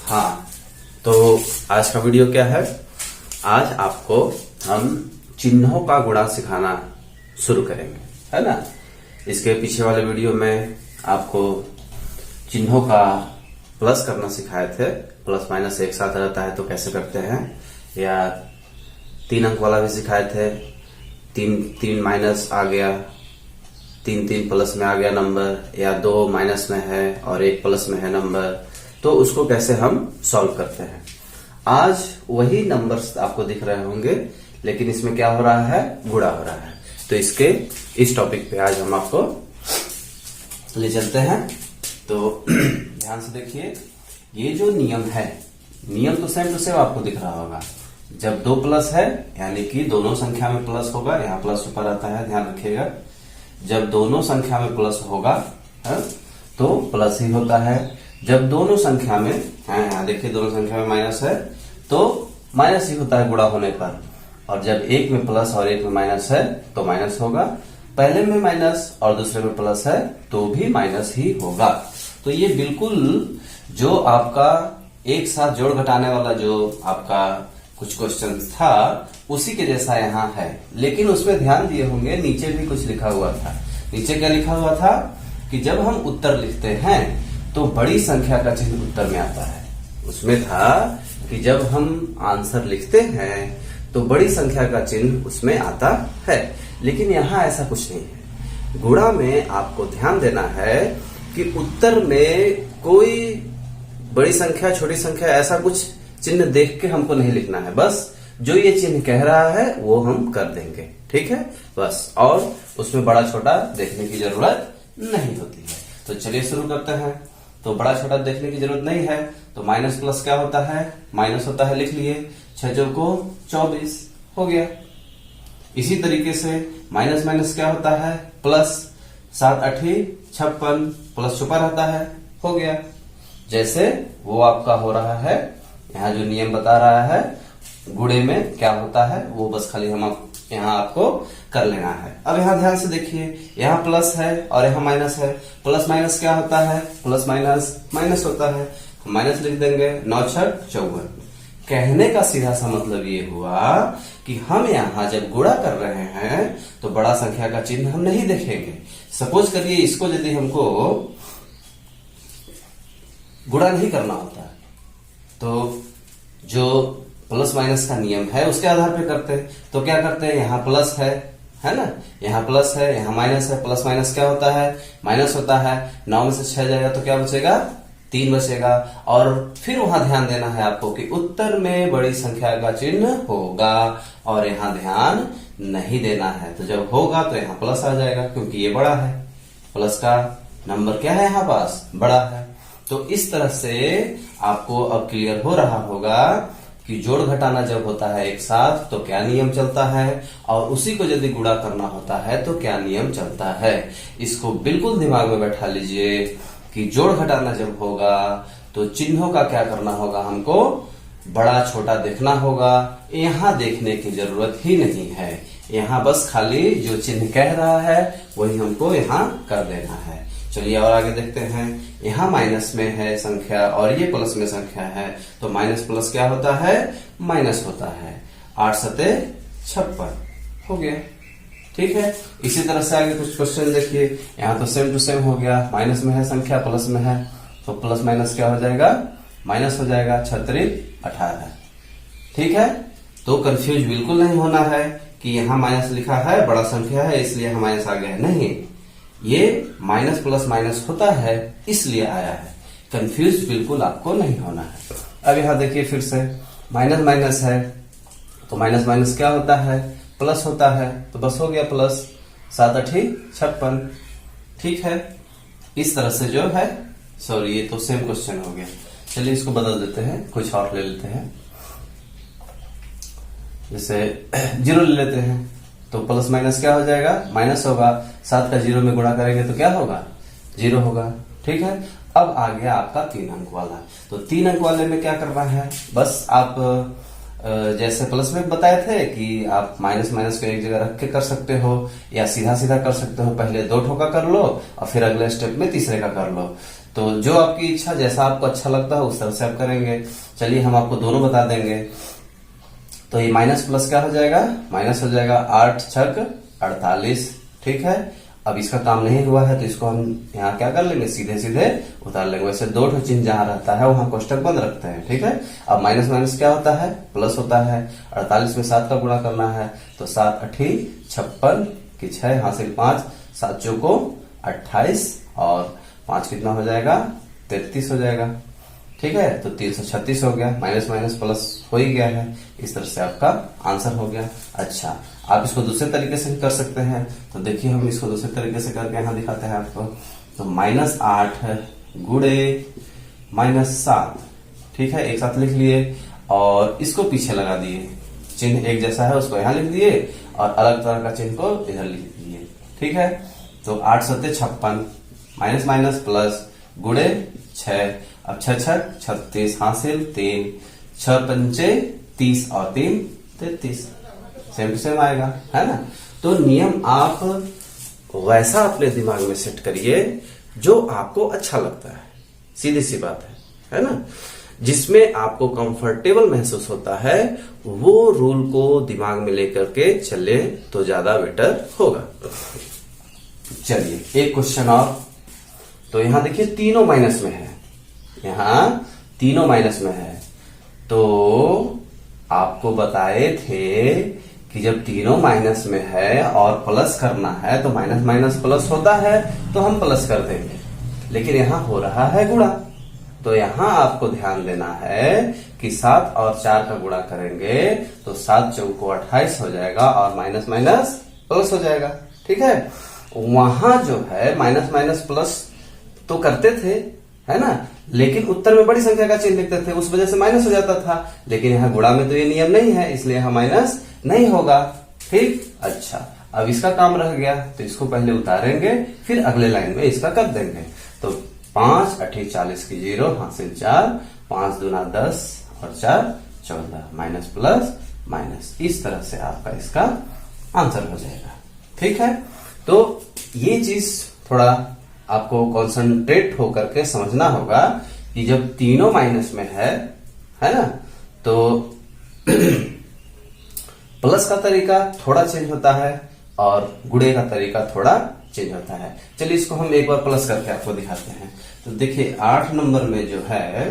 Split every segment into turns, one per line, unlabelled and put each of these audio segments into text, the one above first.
हाँ, तो आज का वीडियो क्या है? आज आपको हम चिन्हों का गुणा सिखाना शुरू करेंगे, है ना। इसके पीछे वाले वीडियो में आपको चिन्हों का प्लस करना सिखाए थे। प्लस माइनस एक साथ रहता है तो कैसे करते हैं, या 3 अंक वाला भी सिखाए थे। 3 माइनस आ गया, 3 प्लस में आ गया नंबर, या 2 माइनस में है और 1 प्लस में है नंबर, तो उसको कैसे हम सॉल्व करते हैं। आज वही नंबर्स आपको दिख रहे होंगे, लेकिन इसमें क्या हो रहा है, गुणा हो रहा है। तो इस टॉपिक पे आज हम आपको ले चलते हैं। तो ध्यान से देखिए, ये जो नियम है, नियम तो सेम टू सेम आपको दिख रहा होगा। जब 2 प्लस है यानी कि दोनों संख्या में प्लस होगा, यहाँ प्लस ऊपर आता है, ध्यान रखिएगा। जब दोनों संख्या में प्लस होगा है, तो प्लस ही होता है। जब दोनों संख्या में यहाँ देखिए, दोनों संख्या में माइनस है तो माइनस ही होता है गुणा होने पर। और जब एक में प्लस और एक में माइनस है तो माइनस होगा। पहले में माइनस और दूसरे में प्लस है तो भी माइनस ही होगा। तो ये बिल्कुल जो आपका एक साथ जोड़ घटाने वाला जो आपका कुछ क्वेश्चन था उसी के जैसा यहाँ है, लेकिन उसमें ध्यान दिए होंगे नीचे भी कुछ लिखा हुआ था। नीचे क्या लिखा हुआ था कि जब हम उत्तर लिखते हैं तो बड़ी संख्या का चिन्ह उत्तर में आता है। उसमें था कि जब हम आंसर लिखते हैं तो बड़ी संख्या का चिन्ह उसमें आता है, लेकिन यहाँ ऐसा कुछ नहीं है। गुणा में आपको ध्यान देना है कि उत्तर में कोई बड़ी संख्या छोटी संख्या ऐसा कुछ चिन्ह देख के हमको नहीं लिखना है। बस जो ये चिन्ह कह रहा है वो हम कर देंगे, ठीक है बस। और उसमें बड़ा छोटा देखने की जरूरत नहीं होती है। तो चलिए शुरू करते हैं। तो बड़ा छोटा देखने की जरूरत नहीं है। तो माइनस प्लस क्या होता है, माइनस होता है, लिख लिए। 6 चौको 24 हो गया। इसी तरीके से माइनस माइनस क्या होता है, प्लस। 7 8 56, प्लस छुपा रहता है, हो गया। जैसे वो आपका हो रहा है, यहाँ जो नियम बता रहा है गुणे में क्या होता है वो बस खाली हम यहाँ आपको कर लेना है। अब यहाँ ध्यान से देखिए, यहाँ प्लस है और यहाँ माइनस है। प्लस माइनस क्या होता है, प्लस माइनस माइनस होता है, माइनस लिख देंगे। 9 6 54। कहने का सीधा सा मतलब ये हुआ कि हम यहाँ जब गुणा कर रहे हैं तो बड़ा संख्या का चिन्ह हम नहीं देखेंगे। सपोज करिए इसको यदि हमको गुणा नहीं करना होता तो जो प्लस माइनस का नियम है उसके आधार पे करते हैं। तो क्या करते हैं, यहाँ प्लस है ना, यहाँ प्लस है, यहाँ माइनस है। प्लस माइनस क्या होता है, माइनस होता है। 9 में से 6 जाएगा तो क्या बचेगा, 3 बचेगा। और फिर वहां ध्यान देना है आपको कि उत्तर में बड़ी संख्या का चिन्ह होगा और यहाँ ध्यान नहीं देना है। तो जब होगा तो यहाँ प्लस आ जाएगा क्योंकि ये बड़ा है। प्लस का नंबर क्या है यहाँ पास, बड़ा है। तो इस तरह से आपको अब क्लियर हो रहा होगा कि जोड़ घटाना जब होता है एक साथ तो क्या नियम चलता है, और उसी को यदि गुणा करना होता है तो क्या नियम चलता है। इसको बिल्कुल दिमाग में बैठा लीजिए कि जोड़ घटाना जब होगा तो चिन्हों का क्या करना होगा, हमको बड़ा छोटा देखना होगा। यहाँ देखने की जरूरत ही नहीं है, यहाँ बस खाली जो चिन्ह कह रहा है वही हमको यहाँ कर देना है। चलिए और आगे देखते हैं। यहाँ माइनस में है संख्या और ये प्लस में संख्या है, तो माइनस प्लस क्या होता है, माइनस होता है। 8 7 56 हो गया, ठीक है। इसी तरह से आगे कुछ क्वेश्चन देखिए। यहाँ तो सेम टू सेम हो गया। माइनस में है संख्या, प्लस में है, तो प्लस माइनस क्या हो जाएगा, माइनस हो जाएगा। 36 18, ठीक है। तो कंफ्यूज बिल्कुल नहीं होना है कि यहाँ माइनस लिखा है, बड़ा संख्या है इसलिए यहाँ माइनस आ गया है, नहीं। ये माइनस प्लस माइनस होता है इसलिए आया है। कंफ्यूज बिल्कुल आपको नहीं होना है। अब यहाँ देखिए फिर से माइनस माइनस है तो माइनस माइनस क्या होता है, प्लस होता है, तो बस हो गया प्लस। 7 8 56, ठीक है। इस तरह से जो है, सॉरी ये तो सेम क्वेश्चन हो गया। चलिए इसको बदल देते हैं, कुछ और ले लेते हैं। जैसे 0 ले लेते हैं तो प्लस माइनस क्या हो जाएगा, माइनस होगा। 7 का 0 में गुणा करेंगे तो क्या होगा, 0 होगा, ठीक है। अब आ गया आपका 3 अंक वाला। तो 3 अंक वाले में क्या करना है, बस आप जैसे प्लस में बताए थे कि आप माइनस माइनस को एक जगह रख के कर सकते हो या सीधा सीधा कर सकते हो। पहले 2 ठोका कर लो और फिर अगले स्टेप में तीसरे का कर लो। तो जो आपकी इच्छा, जैसा आपको अच्छा लगता है उस तरह से आप करेंगे। चलिए हम आपको दोनों बता देंगे। तो ये माइनस प्लस क्या हो जाएगा, माइनस हो जाएगा 8 छक 48, ठीक है। अब इसका काम नहीं हुआ है तो इसको हम यहाँ क्या कर लेंगे, सीधे सीधे उतार लेंगे। वैसे दो ठो चिन्ह जहां रहता है वहां कोष्टक बंद रखते हैं, ठीक है। अब माइनस माइनस क्या होता है, प्लस होता है। 48 में 7 का गुणा करना है तो 7 8 56 की 6 हासिल 5, 7 चौको 28 और 5 कितना हो जाएगा, 33 हो जाएगा, ठीक है। तो 336 हो गया। माइनस माइनस प्लस हो ही गया है। इस तरह से आपका आंसर हो गया। अच्छा, आप इसको दूसरे तरीके से कर सकते हैं। तो देखिए हम इसको दूसरे तरीके से करके यहाँ दिखाते हैं आपको। तो -8 गुणे -7, ठीक है, एक साथ लिख लिए और इसको पीछे लगा दिए। चिन्ह एक जैसा है उसको यहाँ लिख दिए और अलग तरह का चिन्ह को इधर लिख दिए, ठीक है। तो 8 7 56 माइनस माइनस प्लस गुणे 6, अब 6 6 36 हासिल 3, 6 पंचे 30 और 3 33, सेम टू सेम आएगा, है ना। तो नियम आप वैसा अपने दिमाग में सेट करिए जो आपको अच्छा लगता है, सीधी सी बात है ना। जिसमें आपको कंफर्टेबल महसूस होता है वो रूल को दिमाग में लेकर के चले तो ज्यादा बेटर होगा। चलिए एक क्वेश्चन और। तो यहां देखिए तीनों माइनस में है, यहां तीनों माइनस में है। तो आपको बताए थे कि जब तीनों माइनस में है और प्लस करना है तो माइनस माइनस प्लस होता है तो हम प्लस कर देंगे, लेकिन यहां हो रहा है गुणा। तो यहां आपको ध्यान देना है कि 7 और 4 का गुणा करेंगे तो 7 चौको 28 हो जाएगा और माइनस माइनस प्लस हो जाएगा, ठीक है। वहां जो है माइनस माइनस प्लस तो करते थे, है ना, लेकिन उत्तर में बड़ी संख्या का चिन्ह लिखते थे, उस वजह से माइनस हो जाता था। लेकिन यहाँ गुणा में तो ये नियम नहीं है, इसलिए यहाँ माइनस नहीं होगा, ठीक। अच्छा, अब इसका काम रह गया तो इसको पहले उतारेंगे फिर अगले लाइन में इसका कर देंगे। तो 5 8 40 की 0 हासिल 4, 5 दूना 10 और 4 14, माइनस प्लस माइनस, इस तरह से आपका इसका आंसर हो जाएगा, ठीक है। तो ये चीज थोड़ा आपको कंसंट्रेट होकर के समझना होगा कि जब तीनों माइनस में है ना, तो प्लस का तरीका थोड़ा चेंज होता है और गुणे का तरीका थोड़ा चेंज होता है। चलिए इसको हम एक बार प्लस करके आपको दिखाते हैं। तो देखिए 8 नंबर में जो है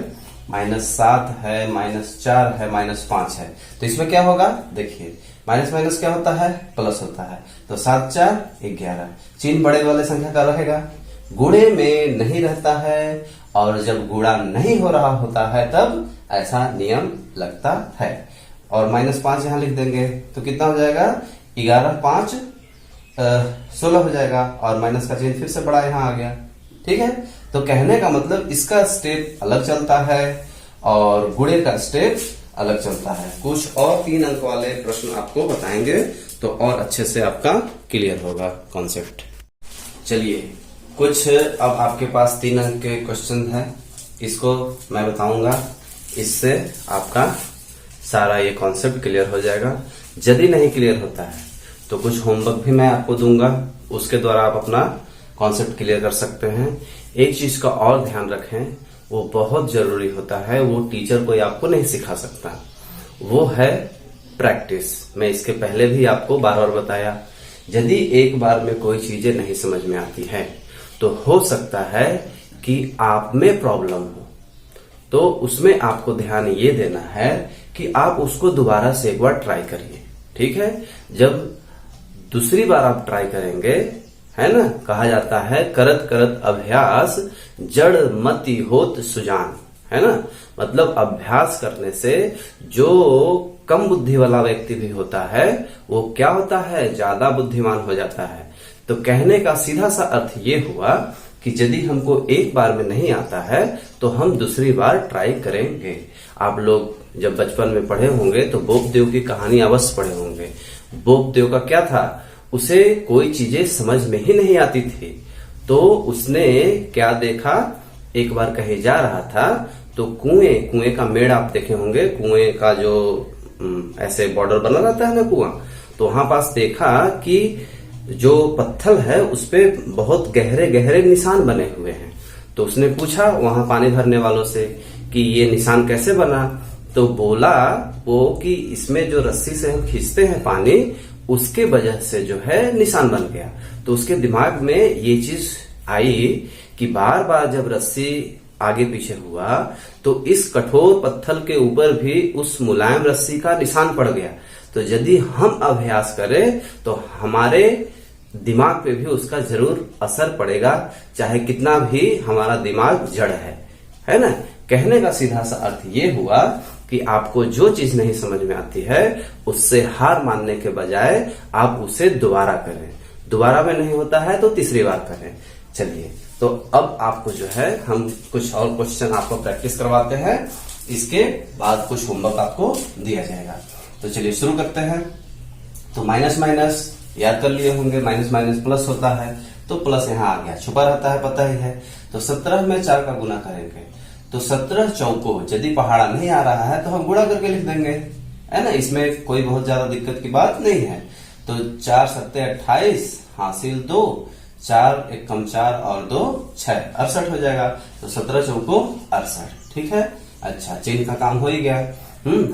-7 है, -4 है, -5 है, तो इसमें क्या होगा, देखिए माइनस माइनस क्या होता है, प्लस होता है। तो 7 4 11, चिन्ह बड़े वाले संख्या का रहेगा, गुणे में नहीं रहता है और जब गुणा नहीं हो रहा होता है तब ऐसा नियम लगता है। और -5 यहां लिख देंगे तो कितना हो जाएगा, 11 5 16 हो जाएगा और माइनस का चिन्ह फिर से बड़ा यहां आ गया, ठीक है। तो कहने का मतलब इसका स्टेप अलग चलता है और गुणे का स्टेप अलग चलता है। कुछ और 3 अंक वाले प्रश्न आपको बताएंगे तो और अच्छे से आपका क्लियर होगा कॉन्सेप्ट। चलिए कुछ अब आपके पास 3 अंक के क्वेश्चन है, इसको मैं बताऊंगा, इससे आपका सारा ये कॉन्सेप्ट क्लियर हो जाएगा। यदि नहीं क्लियर होता है तो कुछ होमवर्क भी मैं आपको दूंगा, उसके द्वारा आप अपना कॉन्सेप्ट क्लियर कर सकते हैं। एक चीज का और ध्यान रखें, वो बहुत जरूरी होता है, वो टीचर कोई आपको नहीं सिखा सकता, वो है प्रैक्टिस। मैं इसके पहले भी आपको बार बार बताया, यदि एक बार में कोई चीजें नहीं समझ में आती है तो हो सकता है कि आप में प्रॉब्लम हो, तो उसमें आपको ध्यान ये देना है कि आप उसको दोबारा से एक बार ट्राई करिए, ठीक है। जब दूसरी बार आप ट्राई करेंगे, है ना, कहा जाता है करत करत अभ्यास जड़ मति होत सुजान, है ना, मतलब अभ्यास करने से जो कम बुद्धि वाला व्यक्ति भी होता है वो क्या होता है, ज्यादा बुद्धिमान हो जाता है। तो कहने का सीधा सा अर्थ ये हुआ कि यदि हमको एक बार में नहीं आता है तो हम दूसरी बार ट्राई करेंगे। आप लोग जब बचपन में पढ़े होंगे तो बोपदेव की कहानी अवश्य पढ़े होंगे। बोपदेव का क्या था, उसे कोई चीजें समझ में ही नहीं आती थी, तो उसने क्या देखा, एक बार कहीं जा रहा था तो कुएं का मेड़ आप देखे होंगे, कुएं का जो ऐसे बॉर्डर बना रहता है ना कुआं, तो वहां पास देखा कि जो पत्थर है उस पे बहुत गहरे गहरे निशान बने हुए हैं। तो उसने पूछा वहां पानी भरने वालों से कि ये निशान कैसे बना, तो बोला वो कि इसमें जो रस्सी से हम खींचते हैं पानी, उसके वजह से जो है निशान बन गया। तो उसके दिमाग में ये चीज आई कि बार बार जब रस्सी आगे पीछे हुआ तो इस कठोर पत्थर के ऊपर भी उस मुलायम रस्सी का निशान पड़ गया। तो यदि हम अभ्यास करें तो हमारे दिमाग पे भी उसका जरूर असर पड़ेगा, चाहे कितना भी हमारा दिमाग जड़ है ना। कहने का सीधा सा अर्थ ये हुआ कि आपको जो चीज नहीं समझ में आती है उससे हार मानने के बजाय आप उसे दोबारा करें। दोबारा में नहीं होता है तो तीसरी बार करें। चलिए, तो अब आपको जो है हम कुछ और क्वेश्चन आपको प्रैक्टिस करवाते हैं, इसके बाद कुछ होमवर्क आपको दिया जाएगा। तो चलिए शुरू करते हैं। तो माइनस माइनस याद कर लिए होंगे, माइनस माइनस प्लस होता है, तो प्लस यहाँ आ गया, छुपा रहता है, पता ही है। तो 17 में 4 का गुना करेंगे तो 17 चौको, यदि पहाड़ा नहीं आ रहा है तो हम गुणा करके लिख देंगे, है ना। इसमें कोई बहुत ज्यादा दिक्कत की बात नहीं है। तो 4 सत्ते 28 हासिल 2, 4 एक कम 4 और 2 6, 68 हो जाएगा। तो 17 चौको 68, ठीक है। अच्छा, चिन्ह का काम हो ही गया।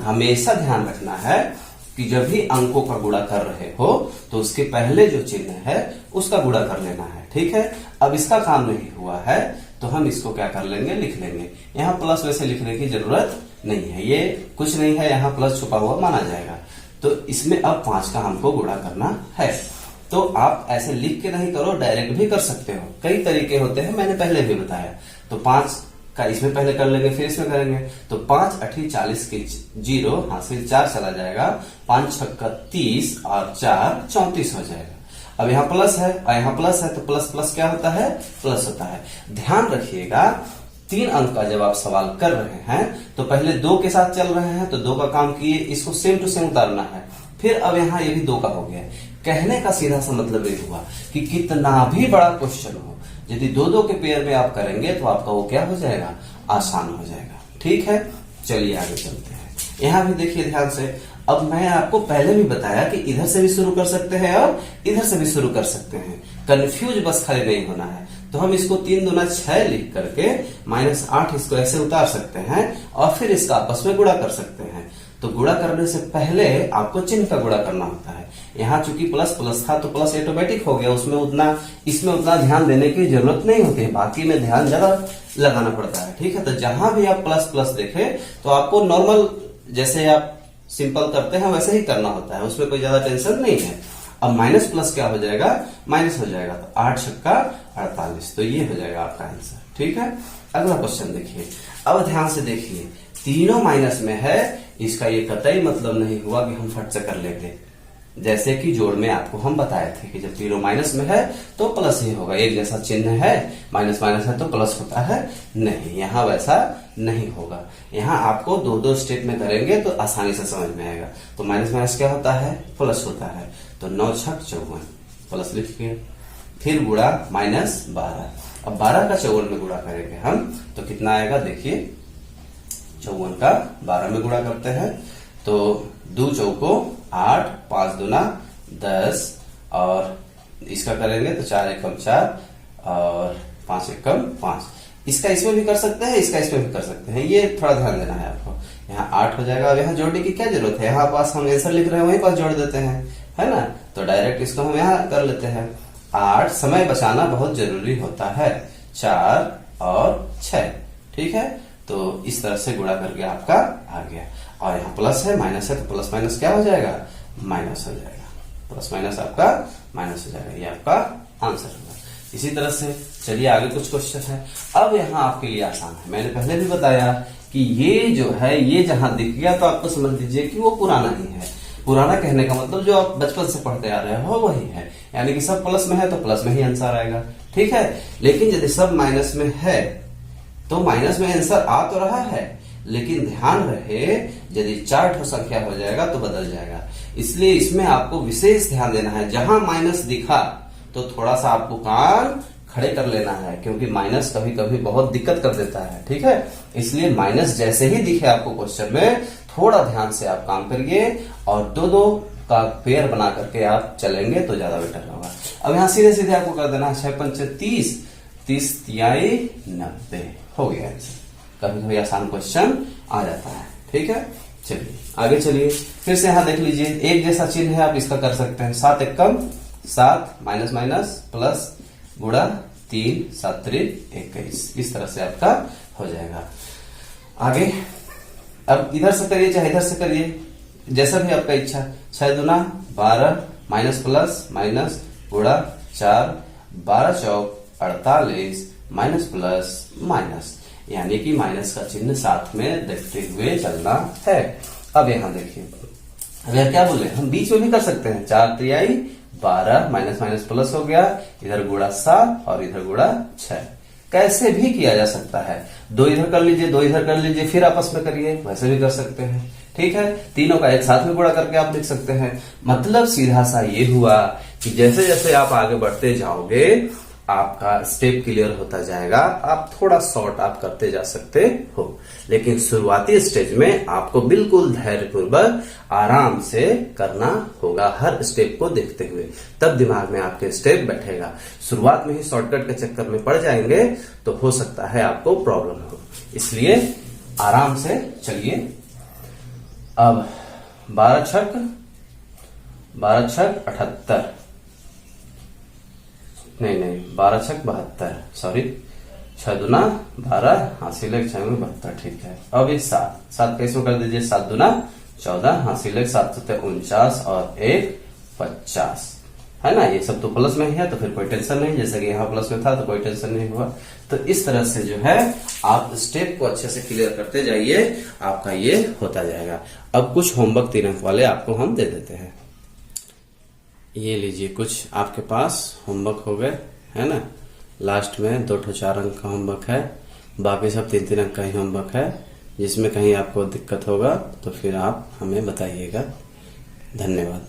हमेशा ध्यान रखना है कि जब भी अंकों का गुणा कर रहे हो तो उसके पहले जो चिन्ह है उसका गुणा कर लेना है, ठीक है। अब इसका काम नहीं हुआ है तो हम इसको क्या कर लेंगे, लिख लेंगे। यहाँ प्लस वैसे लिखने की जरूरत नहीं है, ये कुछ नहीं है, यहाँ प्लस छुपा हुआ माना जाएगा। तो इसमें अब 5 का हमको गुणा करना है। तो आप ऐसे लिख के नहीं करो, डायरेक्ट भी कर सकते हो, कई तरीके होते हैं, मैंने पहले भी बताया। तो 5 का इसमें पहले कर लेंगे, फिर इसमें करेंगे। तो 5 8 40 के 0 हासिल 4 चला जाएगा, 5 6 30 और 4 34 हो जाएगा। अब यहाँ प्लस है और यहाँ प्लस है, तो प्लस प्लस क्या होता है, प्लस होता है। ध्यान रखिएगा 3 अंक का जब आप सवाल कर रहे हैं तो पहले 2 के साथ चल रहे हैं, तो 2 का काम किए, इसको सेम टू सेम उतारना है। फिर अब यहाँ ये भी 2 का हो गया। कहने का सीधा सा मतलब ये हुआ कि कितना भी बड़ा क्वेश्चन हो, यदि 2-2 के पेयर में आप करेंगे तो आपका वो क्या हो जाएगा, आसान हो जाएगा, ठीक है। चलिए आगे चलते हैं। यहाँ भी देखिए ध्यान से। अब मैं आपको पहले भी बताया कि इधर से भी शुरू कर सकते हैं और इधर से भी शुरू कर सकते हैं, कंफ्यूज बस खाली नहीं होना है। तो हम इसको 3 दूना 6 लिख करके -8 इसको ऐसे उतार सकते हैं और फिर इसका आपस में गुणा कर सकते हैं। तो गुणा करने से पहले आपको चिन्ह का गुणा करना होता है। यहाँ चूंकि प्लस प्लस था तो प्लस ऑटोमेटिक हो गया, उसमें उतना इसमें उतना ध्यान देने की जरूरत नहीं होती है, बाकी में ध्यान ज्यादा लगाना पड़ता है, ठीक है। तो जहां भी आप प्लस प्लस देखे तो आपको नॉर्मल जैसे आप सिंपल करते हैं वैसे ही करना होता है, उसमें कोई ज्यादा टेंशन नहीं है। अब माइनस प्लस क्या हो जाएगा, माइनस हो जाएगा। तो 8 छक्का 48, तो ये हो जाएगा आपका आंसर, ठीक है। अगला क्वेश्चन देखिए। अब ध्यान से देखिए, तीनों माइनस में है, इसका ये कतई मतलब नहीं हुआ कि हम फट से कर लेंगे। जैसे कि जोड़ में आपको हम बताए थे कि जब तीनों माइनस में है तो प्लस ही होगा, एक जैसा चिन्ह है, माइनस माइनस है तो प्लस होता है, नहीं, यहाँ वैसा नहीं होगा। यहाँ आपको 2-2 स्टेप में करेंगे तो आसानी से समझ में आएगा। तो माइनस माइनस क्या होता है, प्लस होता है। तो 9 छक 54 प्लस लिखिए, फिर गुणा -12। अब 12 का 54 में गुणा करेंगे हम तो कितना आएगा, देखिए 54 का 12 में गुणा करते हैं तो 2 चौको 8, 5 दूना 10 और इसका करेंगे तो 4 एकम 4 और 5 एकम 5। इसका इसमें भी कर सकते हैं, इसका इसमें भी कर सकते हैं, ये थोड़ा ध्यान देना है आपको। यहाँ 8 हो जाएगा। अब यहाँ जोड़ने की क्या जरूरत है, यहाँ पास हम आंसर लिख रहे हैं वहीं पास जोड़ देते हैं, है ना। तो डायरेक्ट इसको हम यहाँ कर लेते हैं। 8, समय बचाना बहुत जरूरी होता है, 4 और 6, ठीक है। तो इस तरह से गुणा करके आपका आ गया। और यहाँ प्लस है, माइनस है, तो प्लस माइनस क्या हो जाएगा, माइनस हो जाएगा। प्लस माइनस आपका माइनस हो जाएगा, ये आपका आंसर होगा। इसी तरह से चलिए आगे कुछ क्वेश्चन है। अब यहाँ आपके लिए आसान है, मैंने पहले भी बताया कि ये जो है ये जहां दिख गया तो आपको समझ लीजिए कि वो पुराना ही है। पुराना कहने का मतलब जो आप बचपन से पढ़ते आ रहे हो वही है, यानी कि सब प्लस में है तो प्लस में ही आंसर आएगा, ठीक है। लेकिन यदि सब माइनस में है तो माइनस में आंसर आ तो रहा है, लेकिन ध्यान रहे यदि 4 ठो संख्या हो जाएगा तो बदल जाएगा। इसलिए इसमें आपको विशेष ध्यान देना है, जहां माइनस दिखा तो थोड़ा सा आपको कान खड़े कर लेना है, क्योंकि माइनस कभी कभी बहुत दिक्कत कर देता है, ठीक है। इसलिए माइनस जैसे ही दिखे आपको क्वेश्चन में थोड़ा ध्यान से आप काम करिए और 2-2 का पेयर बना करके आप चलेंगे तो ज्यादा बेटर होगा। अब यहाँ सीधे सीधे आपको कर देना है 6 पंचे 30, 30 तिहाई 90 हो गया आंसर। कभी कभी आसान क्वेश्चन आ जाता है। ठीक है, चलिए आगे चलिए। फिर से यहां देख लीजिए, एक जैसा चिन्ह है, आप इसका कर सकते हैं 7 एकम 7 माइनस माइनस प्लस गुणा 3 7 त्रिक 21, इस तरह से आपका हो जाएगा। आगे अब इधर से करिए चाहे इधर से करिए, जैसा भी आपका इच्छा। 6 दूना 12 माइनस प्लस माइनस गुणा 4 12 चौक 48 माइनस प्लस माइनस, यानी कि माइनस का चिन्ह साथ में देखते हुए चलना है। अब यहां देखिए, अगर क्या बोले हम बीच में भी कर सकते हैं। 4 तिहाई 12 माइनस माइनस प्लस हो गया, इधर गुणा 7 और इधर गुणा 6, कैसे भी किया जा सकता है। 2 इधर कर लीजिए 2 इधर कर लीजिए, फिर आपस में करिए, वैसे भी कर सकते हैं। ठीक है, तीनों का एक साथ में गुणा करके आप लिख सकते हैं। मतलब सीधा सा ये हुआ कि जैसे जैसे आप आगे बढ़ते जाओगे आपका स्टेप क्लियर होता जाएगा, आप थोड़ा शॉर्ट आप करते जा सकते हो। लेकिन शुरुआती स्टेज में आपको बिल्कुल धैर्यपूर्वक आराम से करना होगा, हर स्टेप को देखते हुए, तब दिमाग में आपके स्टेप बैठेगा। शुरुआत में ही शॉर्टकट के चक्कर में पड़ जाएंगे तो हो सकता है आपको प्रॉब्लम हो, इसलिए आराम से चलिए। अब 12 छक 78, नहीं 12 छक 72, सॉरी 6 दूना 12 हासिल 6 में 72, ठीक है। अब ये 7 कैसे कर दीजिए, 7 दूना 14 हासिल 7 49 और 1 50, है ना। ये सब तो प्लस में ही है तो फिर कोई टेंशन नहीं, जैसे कि यहाँ प्लस में था तो कोई टेंशन नहीं हुआ। तो इस तरह से जो है आप स्टेप को अच्छे से क्लियर करते जाइए, आपका ये होता जाएगा। अब कुछ होमवर्क 3 अंक वाले आपको हम दे देते हैं। ये लीजिए, कुछ आपके पास होमवर्क हो गए, है ना। लास्ट में 2 4 अंक का होमवर्क है, बाकी सब 3 अंक का ही होमवर्क है। जिसमें कहीं आपको दिक्कत होगा तो फिर आप हमें बताइएगा। धन्यवाद।